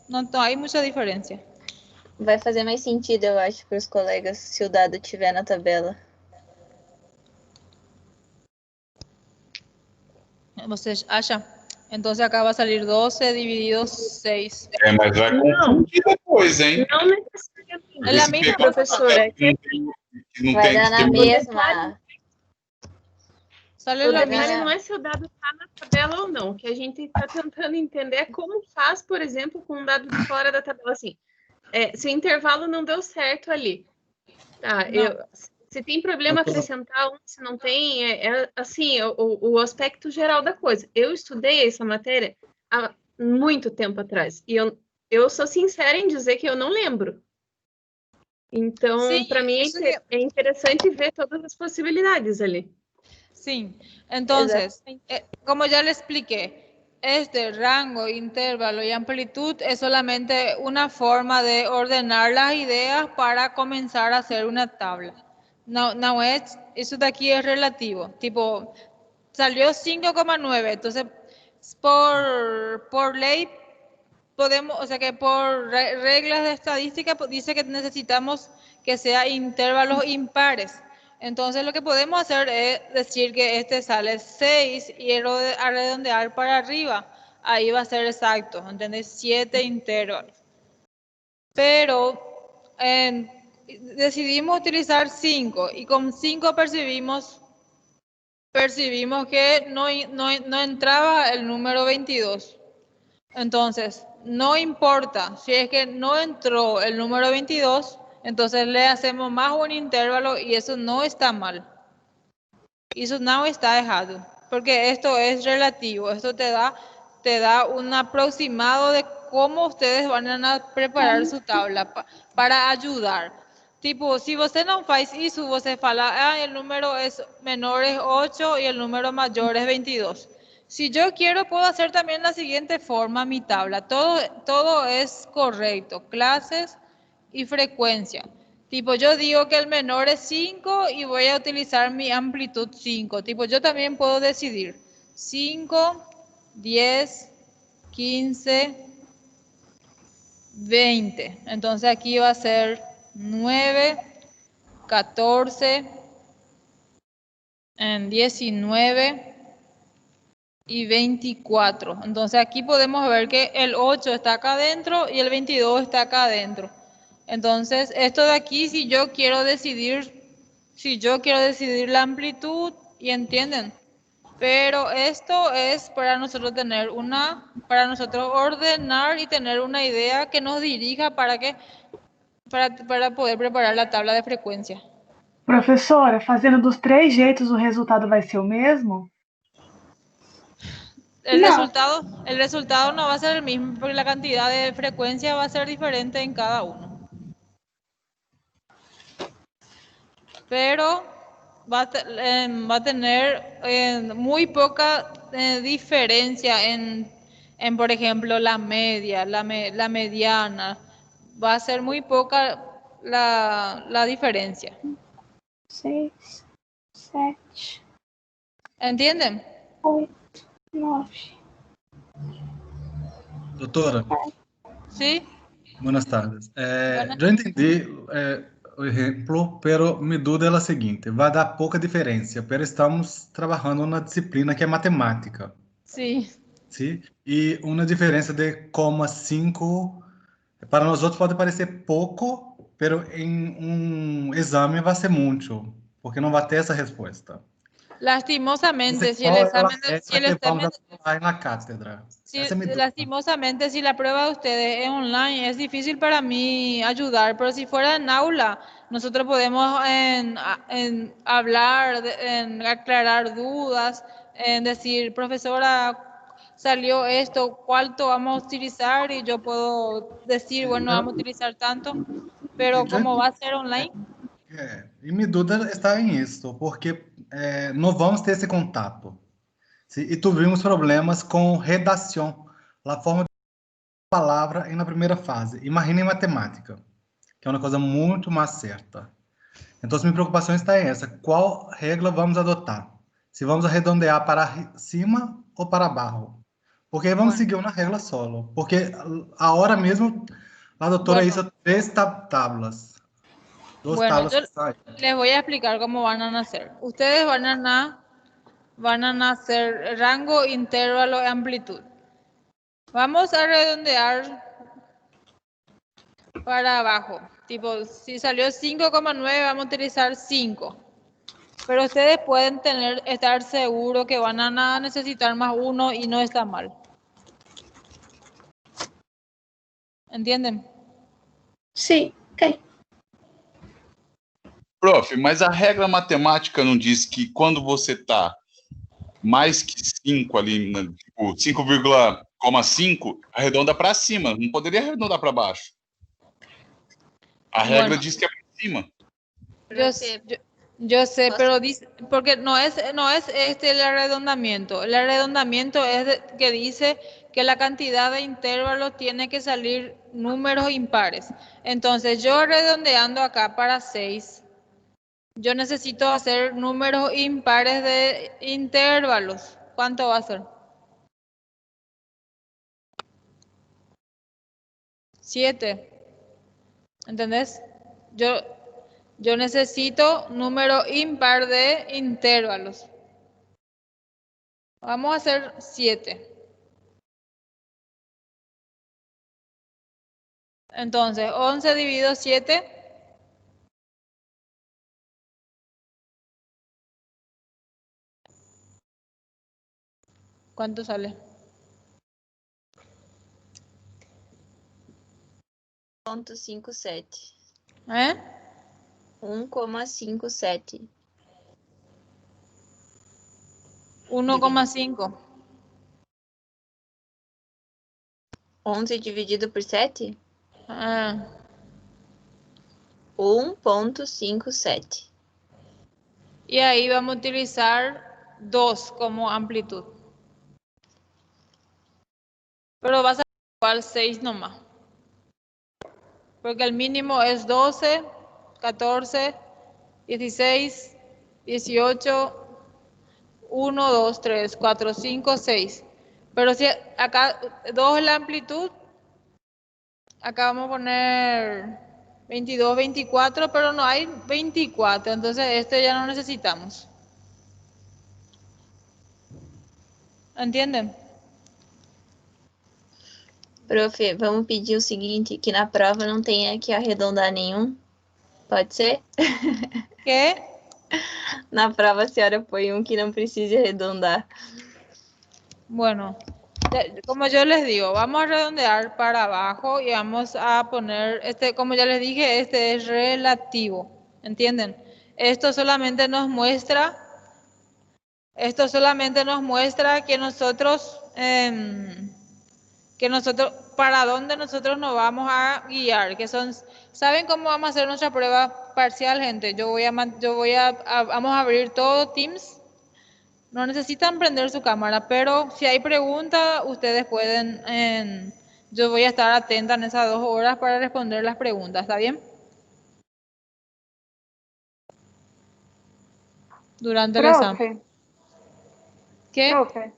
no hay mucha diferencia. Vai fazer mais sentido, eu acho, para os colegas, se o dado estiver na tabela. ¿Vocês acham? Entonces acá va a salir 12 dividido 6. Mas vai confundir depois, hein? Não necessariamente. É a mesma, professora. Vai dar na mesma. O detalhe não é se o dado está na tabela ou não. O que a gente está tentando entender é como faz, por exemplo, com um dado de fora da tabela. Assim, se o intervalo não deu certo ali. Tá, se tem problema acrescentar um, se não tem, assim, o aspecto geral da coisa. Eu estudei essa matéria há muito tempo atrás. E eu sou sincera em dizer que eu não lembro. Então, para mim, é interessante ver todas as possibilidades ali. Sí, entonces, como ya le expliqué, este rango, intervalo y amplitud es solamente una forma de ordenar las ideas para comenzar a hacer una tabla. No es, eso de aquí es relativo, tipo, salió 5,9, entonces por ley podemos, o sea que por reglas de estadística dice que necesitamos que sea intervalos impares. Entonces lo que podemos hacer es decir que este sale 6 y redondear para arriba. Ahí va a ser exacto, ¿entendés? 7 intervalos. Pero decidimos utilizar 5 y con 5 percibimos que no entraba el número 22. Entonces, no importa si es que no entró el número 22, entonces le hacemos más un intervalo y eso no está mal. Eso no está errado. porque esto es relativo, esto te da un aproximado de cómo ustedes van a preparar su tabla para ayudar. Tipo, si você não faz isso, você fala, el número es menor es 8 y el número mayor es 22. Si yo quiero, puedo hacer también la siguiente forma mi tabla. Todo es correcto, clases y frecuencia. Tipo, yo digo que el menor es 5 y voy a utilizar mi amplitud 5. Tipo, yo también puedo decidir 5, 10, 15, 20. Entonces aquí va a ser 9, 14, 19 y 24. Entonces aquí podemos ver que el 8 está acá adentro y el 22 está acá adentro. Entonces esto de aquí, si yo quiero decidir la amplitud, y entienden. Pero esto es para nosotros para nosotros ordenar y tener una idea que nos dirija para poder preparar la tabla de frecuencia. Professora, fazendo dos 3 jeitos, o resultado vai ser o mesmo? El resultado no va a ser el mismo porque la cantidad de frecuencia va a ser diferente en cada uno. Pero va a tener muy poca diferencia en, por ejemplo, la media, la mediana. Va a ser muy poca la diferencia. 6, 7, ¿Entienden? 8, 9. Doutora? Sí. Buenas tardes. Eu entendi o exemplo, pero minha dúvida é a seguinte: vai dar pouca diferença, pero estamos trabalhando na disciplina que é matemática. Sim. Sim? E uma diferença de 0,5 para nós outros pode parecer pouco, pero em um exame vai ser muito, porque não vai ter essa resposta. Lastimosamente, si el examen en la cátedra. Lastimosamente, si la prueba de ustedes es online, es difícil para mí ayudar, pero si fuera en aula, nosotros podemos hablar, en aclarar dudas, en decir, profesora, salió esto, ¿cuánto vamos a utilizar? Y yo puedo decir, bueno, vamos a utilizar tanto, pero como va a ser online. E minha dúvida está em isso, porque não vamos ter esse contato. Sim? E tivemos problemas com redação, a forma de palavra na primeira fase. Imagina em matemática, que é uma coisa muito mais certa. Então, minha preocupação está em essa. Qual regra vamos adotar? Se vamos arredondear para cima ou para baixo? Porque vamos seguir uma regra solo. Porque a hora mesmo, a doutora hizo 3 tablas. Bueno, yo les voy a explicar cómo van a nacer. Ustedes van a nacer rango, intervalo y amplitud. Vamos a redondear para abajo. Tipo, si salió 5,9, vamos a utilizar 5. Pero ustedes pueden estar seguros que van a necesitar más 1 y no está mal. ¿Entienden? Sí, ok. Prof, mas a regra matemática não diz que quando você está mais que 5 ali, tipo 5,5, arredonda para cima. Não poderia arredondar para baixo. A regra diz que é para cima. Yo sé, pero porque no es el arredondamiento. El arredondamiento es que dice que la cantidad de intervalos tiene que salir números impares. Entonces, yo redondeando acá para 6, yo necesito hacer números impares de intervalos. ¿Cuánto va a ser? 7. ¿Entendés? Yo necesito número impar de intervalos. Vamos a hacer 7. Entonces, 11 dividido 7. ¿Cuánto sale? 1,57. 1,57. 1,5. 11 dividido por 7? Ah. 1,57. Y ahí vamos a utilizar 2 como amplitud. Pero va a ser igual 6 nomás. Porque el mínimo es 12, 14, 16, 18, 1, 2, 3, 4, 5, 6. Pero si acá 2 es la amplitud, acá vamos a poner 22, 24, pero no hay 24, entonces este ya no necesitamos. ¿Entienden? Prof, vamos pedir o seguinte, que na prova não tenha que arredondar nenhum. Pode ser? ¿Qué? Na prova a senhora põe um que não precise arredondar. Bueno, como yo les digo, vamos a redondear para abajo y vamos a poner, como ya les dije, este es relativo, ¿entienden? Esto solamente nos muestra que nosotros, para dónde nosotros nos vamos a guiar, ¿saben cómo vamos a hacer nuestra prueba parcial, gente? Vamos a abrir todo Teams. No necesitan prender su cámara, pero si hay preguntas, ustedes pueden, yo voy a estar atenta en esas 2 horas para responder las preguntas, ¿está bien? Durante el examen. ¿Qué? Profe,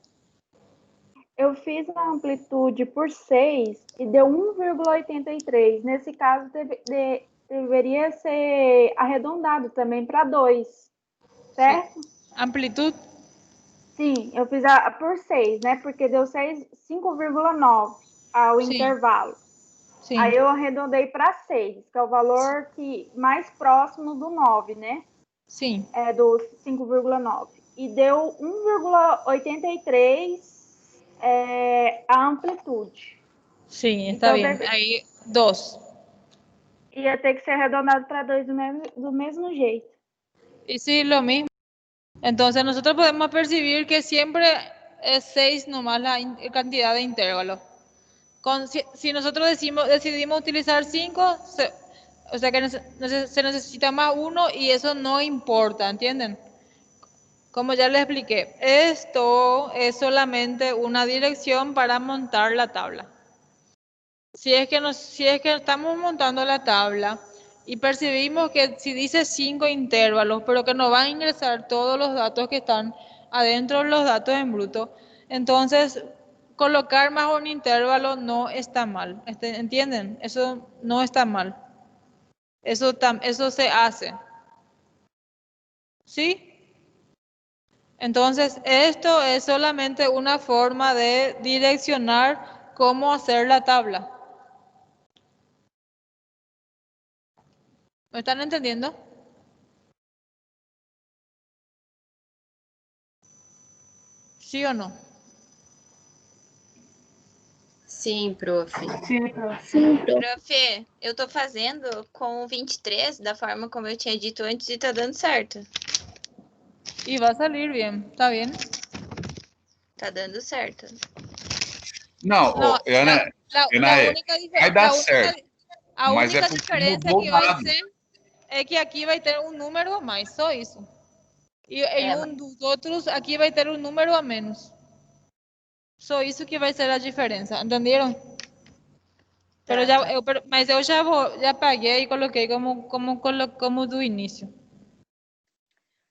eu fiz a amplitude por 6 e deu 1,83. Nesse caso, deveria ser arredondado também para 2, certo? Amplitude? Sim, eu fiz por 6, né? Porque deu 5,9 ao intervalo. Sim. Aí eu arredondei para 6, que é o valor mais próximo do 9, né? Sim. É do 5,9. E deu 1,83 a amplitude. Sim, está então, bem. Aí, 2. Ia ter que ser arredondado para 2 do mesmo jeito. Y sí, lo mismo. Entonces nosotros podemos percibir que siempre es 6 nomás la cantidad de intervalos. Si nosotros decidimos utilizar 5, o sea que se necesita más 1 y eso no importa, ¿entienden? Como ya les expliqué, esto es solamente una dirección para montar la tabla. Si es que estamos montando la tabla y percibimos que si dice 5 intervalos, pero que nos van a ingresar todos los datos que están adentro de los datos en bruto, entonces colocar más un intervalo no está mal. ¿Entienden? Eso no está mal. Eso se hace. ¿Sí? Entonces, esto es solamente una forma de direccionar cómo hacer la tabla. ¿Me están entendiendo? ¿Sí o no? Sim, prof. Sim, prof. Prof, eu tô fazendo com o 23, da forma como eu tinha dito antes, e tá dando certo. Y va a salir bien, ¿está bien? Tá dando certo. Não, Ana, vai dar certo. A única diferença que vai ser é que aqui vai ter um número a mais, só isso. E em dos outros, aqui vai ter um número a menos. Só isso que vai ser a diferença, entenderam? Mas eu já apaguei e coloquei como do início.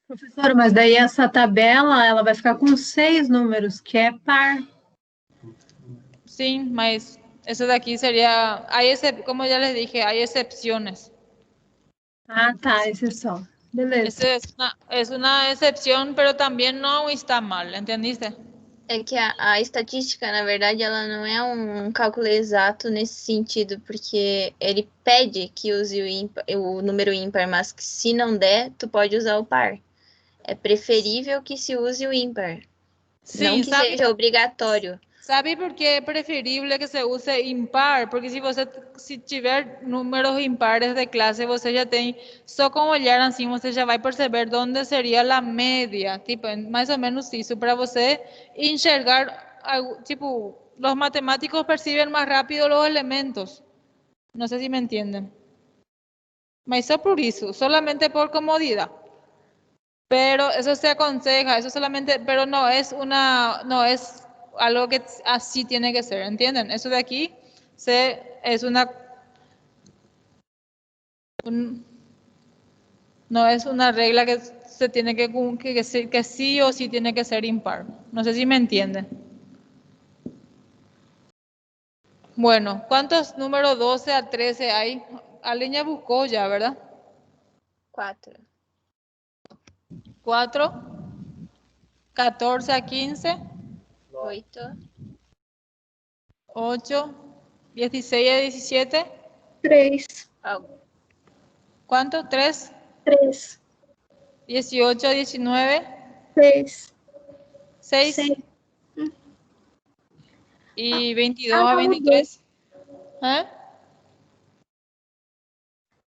Professora, mas daí essa tabela, ela vai ficar com 6 números, que é par. Sim, mas eso de aquí sería, como ya les dije, hay excepciones. Ah, tá, exceção. Beleza. Es una excepción, pero también no está mal, ¿entendiste? É que a estatística, na verdade, ela não é um cálculo exato nesse sentido, porque ele pede que use o número ímpar, mas que se não der, tu pode usar o par. É preferível que se use o ímpar. Sim, não que seja obrigatório. ¿Sabe por qué es preferible que se use impar? Porque si tiver números impares de clase, você já tem, só com olhar assim, você já vai perceber dónde seria a média, tipo, mais ou menos isso, para você enxergar, tipo, los matemáticos perciben más rápido los elementos. No sé si me entienden. Mas só por eso, solamente por comodidad. Pero eso se aconseja, eso solamente, pero no es algo que así tiene que ser, ¿entienden? Eso de aquí es no es una regla que se tiene que sí o sí tiene que ser impar. No sé si me entienden. Bueno, ¿cuántos números 12 a 13 hay? Alguien ya buscó ya, ¿verdad? 4. 4. 14 a 15. 8. 8. 16 a 17. 3. ¿Cuánto? 3. 3. 18 a 19. 6. 6. Y 22 a 23. ¿Eh?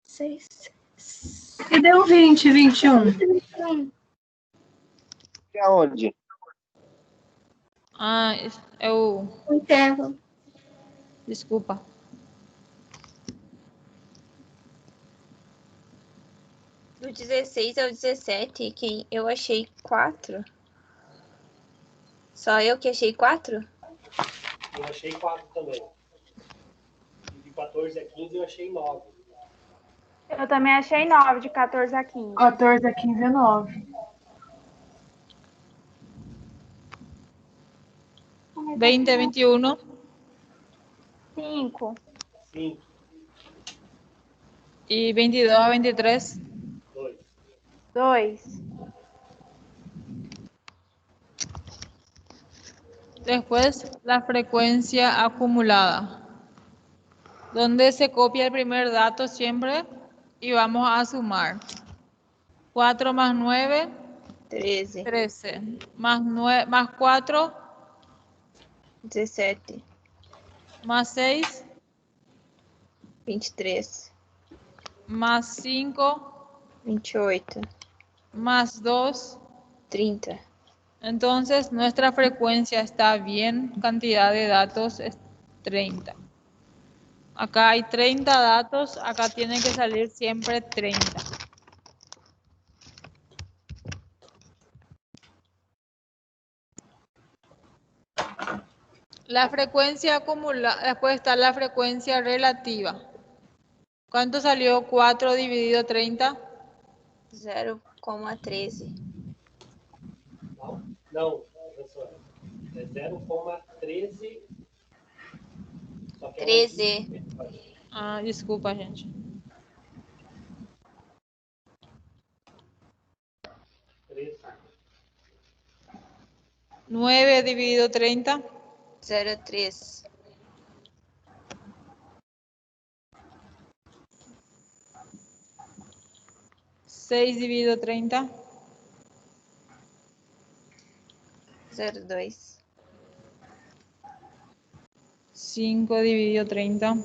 6. E deu 20, 21. E aonde? Ah, eu... Enterro. Desculpa. Do 16 ao 17, eu achei 4. Só eu que achei 4? Eu achei 4 também. E de 14 a 15 eu achei 9. Eu também achei 9, de 14 a 15. 14 a 15 é 9. 20 a 21. 5. 5. Y 22 a 23. 2. 2. Después, la frecuencia acumulada, donde se copia el primer dato siempre y vamos a sumar. 4 más 9. 13. 13. Más 4. 17. Más 6. 23. Más 5. 28. Más 2. 30. Entonces, nuestra frecuencia está bien, cantidad de datos es 30. Acá hay 30 datos, acá tiene que salir siempre 30. La frecuencia acumulada, después está la frecuencia relativa. ¿Cuánto salió 4 dividido 30? 0,13. Não, professora. É 0,13. 13. Ah, desculpa, gente. 9 dividido 30. 0,3. 6 dividido 30. 0,2. 5 dividido 30.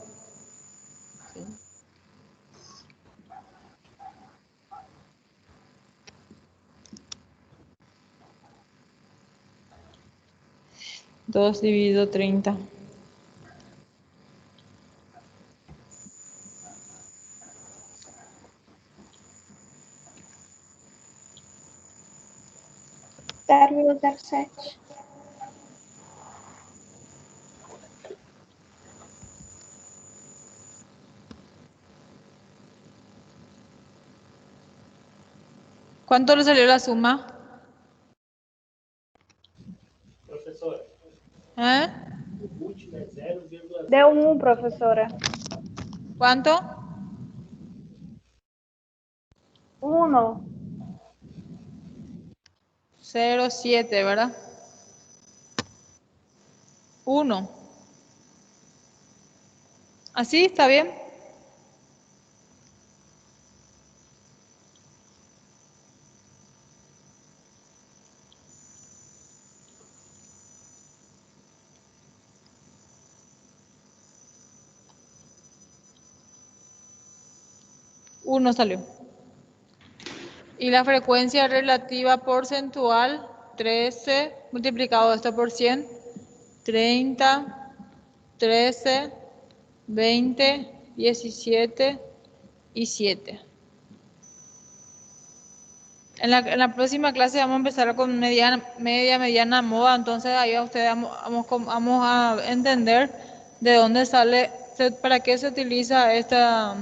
2 dividido 30. Zero 0,07. ¿Cuánto le salió la suma? Professora. ¿Eh? O último é 0,0. Deu 1, professora. ¿Cuánto? 1. 0,7, ¿verdad? 1. ¿Así está bien? 1 salió. Y la frecuencia relativa porcentual, 13 multiplicado esto por 100, 30, 13, 20, 17 y 7. En la próxima clase vamos a empezar con mediana, moda, entonces ahí a ustedes vamos a entender de dónde sale, para qué se utiliza esta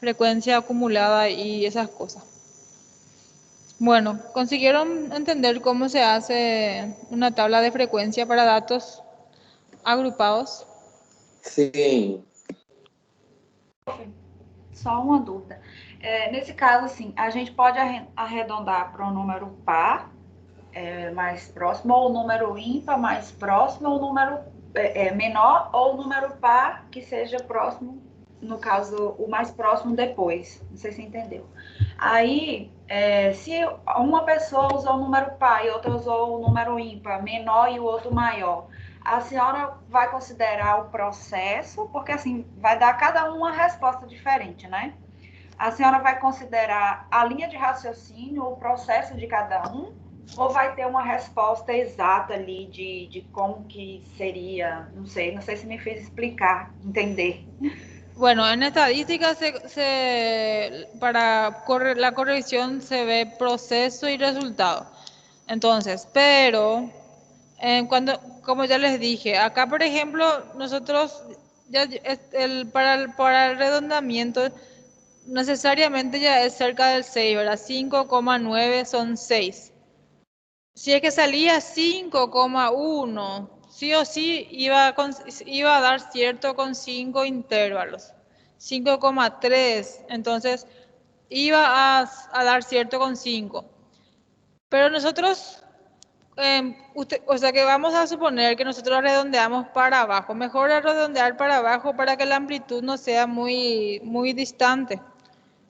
frecuencia acumulada y esas cosas. Bueno, ¿consiguieron entender cómo se hace una tabla de frecuencia para datos agrupados? Sim. Só uma dúvida. Nesse caso, assim, a gente pode arredondar para um número par mais próximo, ou número ímpar mais próximo, ou número menor, ou número par que seja próximo, no caso, o mais próximo depois. Não sei se entendeu. Aí, se uma pessoa usou o número par e outra usou o número ímpar, menor e o outro maior, a senhora vai considerar o processo, porque assim, vai dar cada um uma resposta diferente, né? A senhora vai considerar a linha de raciocínio, o processo de cada um, ou vai ter uma resposta exata ali de como que seria? Não sei se me fez explicar, entender. Bueno, en estadística para la corrección se ve proceso y resultado. Entonces, pero como ya les dije, acá por ejemplo, nosotros para el redondamiento necesariamente ya es cerca del 6, ¿verdad? 5,9 son 6. Si es que salía 5,1, sí o sí iba a dar cierto con 5 intervalos. 5,3, entonces iba a dar cierto con 5. Pero nosotros, o sea que vamos a suponer que nosotros redondeamos para abajo. Mejor es redondear para abajo para que la amplitud no sea muy, muy distante.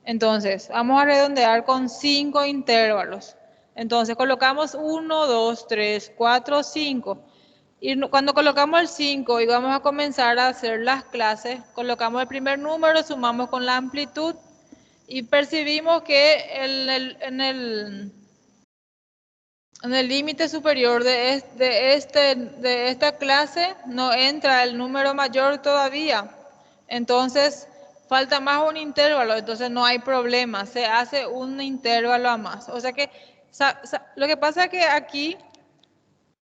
Entonces, vamos a redondear con 5 intervalos. Entonces, colocamos 1, 2, 3, 4, 5. Y cuando colocamos el 5 y vamos a comenzar a hacer las clases, colocamos el primer número, sumamos con la amplitud y percibimos que en el límite superior de esta clase no entra el número mayor todavía. Entonces, falta más un intervalo, entonces no hay problema, se hace un intervalo a más. O sea que lo que pasa es que aquí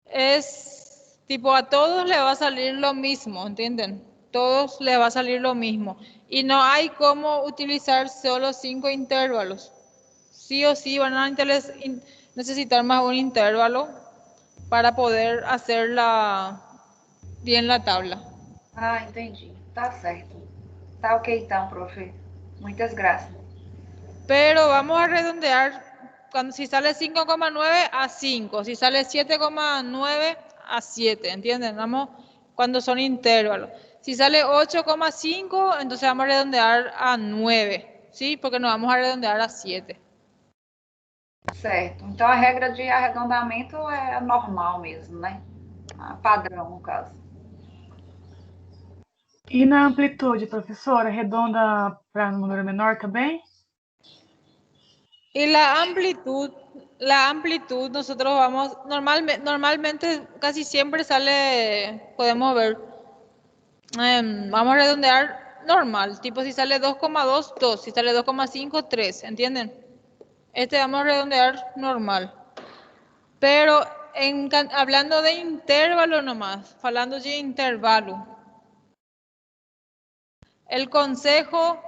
es tipo a todos les va a salir lo mismo, ¿entienden? Todos les va a salir lo mismo. Y no hay cómo utilizar solo 5 intervalos. Sí o sí van a necesitar más un intervalo para poder hacer bien la tabla. Ah, entendi. Tá certo. Tá ok então, profe. Muitas gracias. Pero vamos a redondear, si sale 5,9 a 5, si sale 7,9 a 7, ¿entienden? Cuando son intervalos. Si sale 8,5, entonces vamos a redondear a 9, ¿sí? Porque no vamos a redondear a 7. Certo. Então a regra de arredondamento é normal mesmo, né? Padrão, no caso. E na amplitude, professora, arredonda para número menor também? Y la amplitud nosotros vamos, normalmente casi siempre sale, podemos ver, vamos a redondear normal, tipo si sale 2,2, 2, si sale 2,5, 3, ¿entienden? Vamos a redondear normal. Pero hablando de intervalo nomás, hablando de intervalo, el consejo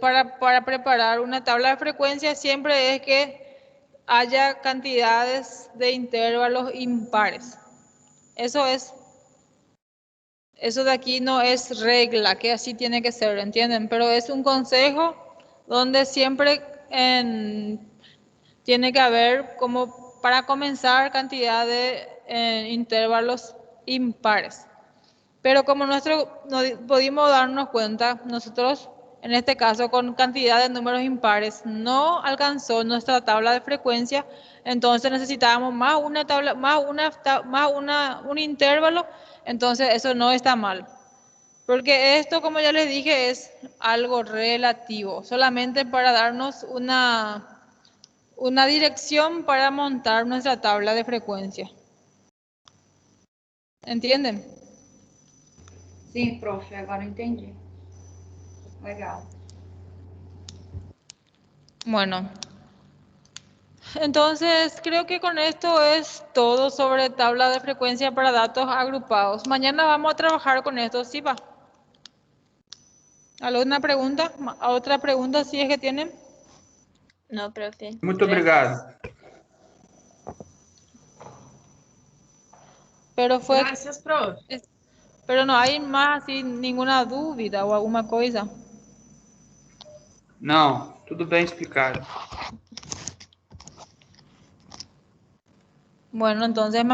para preparar una tabla de frecuencia siempre es que haya cantidades de intervalos impares. Eso de aquí no es regla, que así tiene que ser, ¿entienden? Pero es un consejo donde siempre tiene que haber, como para comenzar, cantidad de intervalos impares. Pero como no pudimos darnos cuenta, nosotros en este caso con cantidad de números impares no alcanzó nuestra tabla de frecuencia, entonces necesitábamos más un intervalo, entonces eso no está mal. Porque esto, como ya les dije, es algo relativo, solamente para darnos una dirección para montar nuestra tabla de frecuencia. ¿Entienden? Sim, profe, agora entendi. Legal. Bueno, entonces creo que con esto es todo sobre tabla de frecuencia para datos agrupados. Mañana vamos a trabajar con esto, ¿sí va? ¿Alguna pregunta? ¿Otra pregunta si es que tienen? No, profe. Muito obrigado. Pero fue... Gracias, profe. Pero no hay más así, ninguna dúvida o alguma coisa? Não, tudo bem explicado. Bueno, entonces